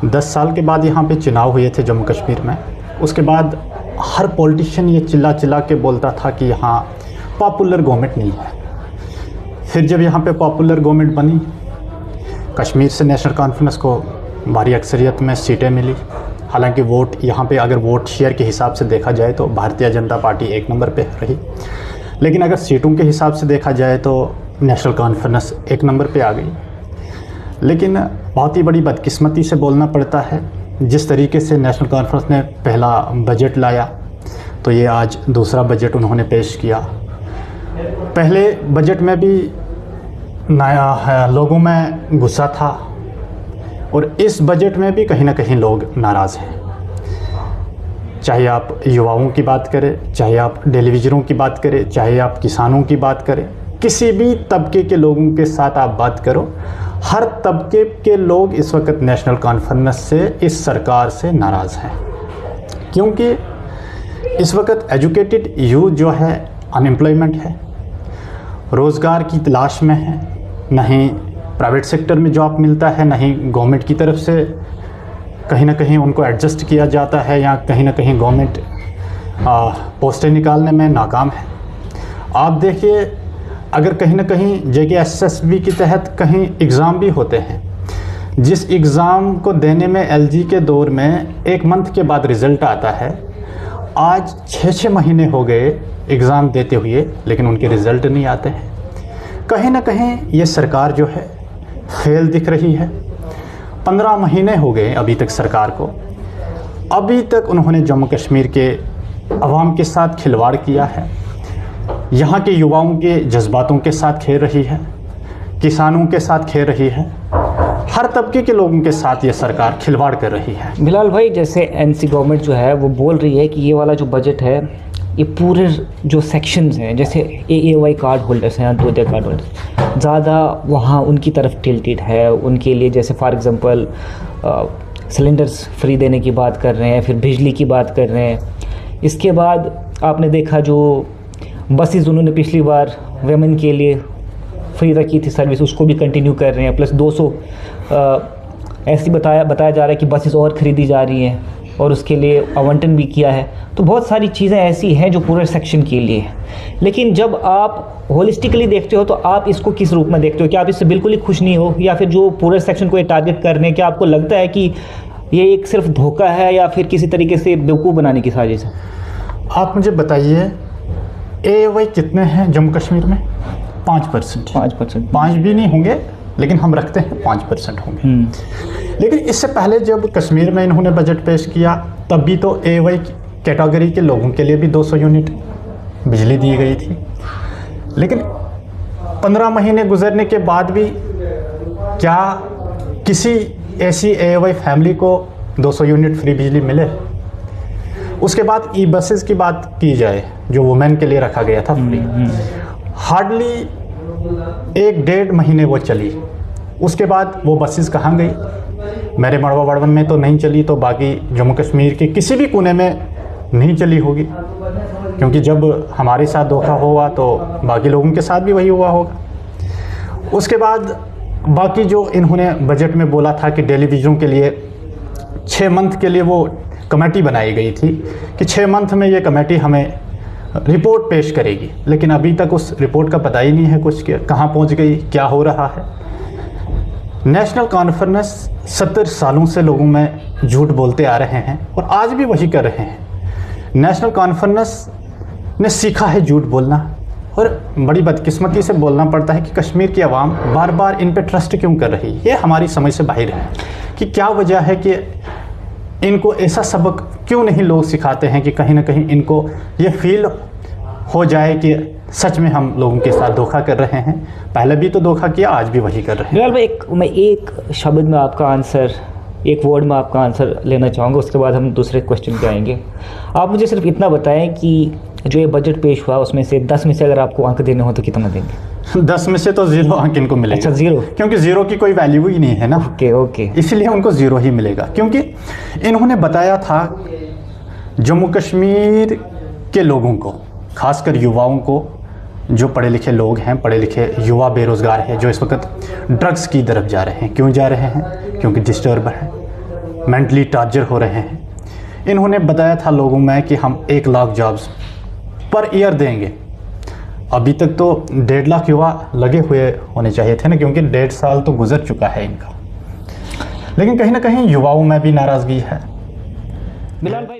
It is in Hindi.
10 साल के बाद यहाँ पे चुनाव हुए थे जम्मू कश्मीर में। उसके बाद हर पॉलिटिशियन ये चिल्ला चिल्ला के बोलता था कि यहाँ पॉपुलर गवर्नमेंट नहीं है। फिर जब यहाँ पे पॉपुलर गवर्नमेंट बनी, कश्मीर से नेशनल कॉन्फ्रेंस को भारी अक्सरियत में सीटें मिली। हालांकि वोट यहाँ पे अगर वोट शेयर के हिसाब से देखा जाए तो भारतीय जनता पार्टी 1 नंबर पे रही, लेकिन अगर सीटों के हिसाब से देखा जाए तो नेशनल कॉन्फ्रेंस 1 नंबर पे आ गई। लेकिन बहुत ही बड़ी बदकिस्मती से बोलना पड़ता है, जिस तरीके से नेशनल कॉन्फ्रेंस ने पहला बजट लाया तो ये आज दूसरा बजट उन्होंने पेश किया। पहले बजट में भी नया लोगों में गुस्सा था और इस बजट में भी कहीं ना कहीं लोग नाराज़ हैं। चाहे आप युवाओं की बात करें, चाहे आप टेलीविज़नों की बात करें, चाहे आप किसानों की बात करें, किसी भी तबके के लोगों के साथ आप बात करो, हर तबके के लोग इस वक्त नेशनल कॉन्फ्रेंस से, इस सरकार से नाराज़ हैं। क्योंकि इस वक्त एजुकेटेड यूथ जो है अनएम्प्लॉयमेंट है, रोज़गार की तलाश में है, नहीं प्राइवेट सेक्टर में जॉब मिलता है, नहीं गवर्नमेंट की तरफ से कहीं ना कहीं उनको एडजस्ट किया जाता है, या कहीं ना कहीं गवर्नमेंट पोस्टें निकालने में नाकाम है। आप देखिए, अगर कहीं ना कहीं JKSSB के तहत कहीं एग्ज़ाम भी होते हैं, जिस एग्ज़ाम को देने में LG के दौर में 1 मंथ के बाद रिज़ल्ट आता है, आज 6-6 महीने हो गए एग्ज़ाम देते हुए, लेकिन उनके रिज़ल्ट नहीं आते हैं। कहीं ना कहीं ये सरकार जो है फेल दिख रही है। 15 महीने हो गए अभी तक सरकार को, अभी तक उन्होंने जम्मू कश्मीर के अवाम के साथ खिलवाड़ किया है, यहाँ के युवाओं के जज्बातों के साथ खेल रही है, किसानों के साथ खेल रही है, हर तबके के लोगों के साथ ये सरकार खिलवाड़ कर रही है। बिलाल भाई, जैसे NC गवर्नमेंट जो है वो बोल रही है कि ये वाला जो बजट है, ये पूरे जो सेक्शंस हैं, जैसे AAY कार्ड होल्डर्स हैं, अंत्योदय कार्ड होल्डर्स, ज़्यादा वहाँ उनकी तरफ टिल्टेड है। उनके लिए जैसे फॉर एग्ज़ाम्पल सिलेंडर्स फ्री देने की बात कर रहे हैं, फिर बिजली की बात कर रहे हैं। इसके बाद आपने देखा जो बसेस उन्होंने पिछली बार वेमेन के लिए फ्री रखी थी सर्विस, उसको भी कंटिन्यू कर रहे हैं। प्लस 200 ऐसी बताया जा रहा है कि बसेस और ख़रीदी जा रही हैं और उसके लिए आवंटन भी किया है। तो बहुत सारी चीज़ें ऐसी हैं जो पूरे सेक्शन के लिए है। लेकिन जब आप होलिस्टिकली देखते हो तो आप इसको किस रूप में देखते हो? क्या आप इससे बिल्कुल ही खुश नहीं हो, या फिर जो पूरे सेक्शन को ये टारगेट कर रहे हैं, क्या आपको लगता है कि ये एक सिर्फ धोखा है या फिर किसी तरीके से बेवकूफ़ बनाने की साजिश है? आप मुझे बताइए, AAY कितने हैं जम्मू कश्मीर में? 5%। 5 भी नहीं होंगे, लेकिन हम रखते हैं 5% होंगे। लेकिन इससे पहले जब कश्मीर में इन्होंने बजट पेश किया, तब भी तो AAY कैटेगरी के लोगों के लिए भी 200 यूनिट बिजली दी गई थी। लेकिन 15 महीने गुजरने के बाद भी क्या किसी ऐसी AAY फैमिली को 200 यूनिट फ्री बिजली मिले? उसके बाद बसेस की बात की जाए, जो वुमेन के लिए रखा गया था फ्री, हार्डली 1-1.5 महीने वो चली। उसके बाद वो बसेस कहाँ गई? मेरे मड़वा वड़वन में तो नहीं चली, तो बाकी जम्मू कश्मीर के किसी भी कोने में नहीं चली होगी, क्योंकि जब हमारे साथ धोखा हुआ तो बाकी लोगों के साथ भी वही हुआ होगा। उसके बाद बाकी जो इन्होंने बजट में बोला था कि टेलीविज़न के लिए 6 मंथ के लिए वो कमेटी बनाई गई थी कि 6 मंथ में ये कमेटी हमें रिपोर्ट पेश करेगी, लेकिन अभी तक उस रिपोर्ट का पता ही नहीं है कुछ, कहाँ पहुँच गई, क्या हो रहा है। नेशनल कॉन्फ्रेंस 70 सालों से लोगों में झूठ बोलते आ रहे हैं और आज भी वही कर रहे हैं। नेशनल कॉन्फ्रेंस ने सीखा है झूठ बोलना, और बड़ी बदकिस्मती से बोलना पड़ता है कि कश्मीर की आवाम बार बार इन पे ट्रस्ट क्यों कर रही है। ये हमारी समझ से बाहर है कि क्या वजह है कि इनको ऐसा सबक क्यों नहीं लोग सिखाते हैं कि कहीं ना कहीं इनको ये फील हो जाए कि सच में हम लोगों के साथ धोखा कर रहे हैं। पहले भी तो धोखा किया, आज भी वही कर रहे हैं। बिलाल भाई, मैं एक शब्द में आपका आंसर, एक वर्ड में आपका आंसर लेना चाहूँगा, उसके बाद हम दूसरे क्वेश्चन पे आएंगे। आप मुझे सिर्फ इतना बताएं कि जो ये बजट पेश हुआ उसमें से 10 में से अगर आपको अंक देने हो तो कितना देंगे? 10 में से तो 0 अंक इनको मिलेगा। अच्छा, 0? क्योंकि 0 की कोई वैल्यू ही नहीं है ना। ओके, इसलिए उनको 0 ही मिलेगा, क्योंकि इन्होंने बताया था जम्मू कश्मीर के लोगों को, खासकर युवाओं को, जो पढ़े लिखे लोग हैं, पढ़े लिखे युवा बेरोज़गार हैं, जो इस वक्त ड्रग्स की तरफ जा रहे हैं। क्यों जा रहे हैं? क्योंकि डिस्टर्ब है, मेंटली टार्चर हो रहे हैं। इन्होंने बताया था लोगों में कि हम 1 लाख जॉब्स पर ईयर देंगे। अभी तक तो 1.5 लाख युवा लगे हुए होने चाहिए थे ना, क्योंकि 1.5 साल तो गुजर चुका है इनका। लेकिन कहीं ना कहीं युवाओं में भी नाराज़गी है। बिलाल भाई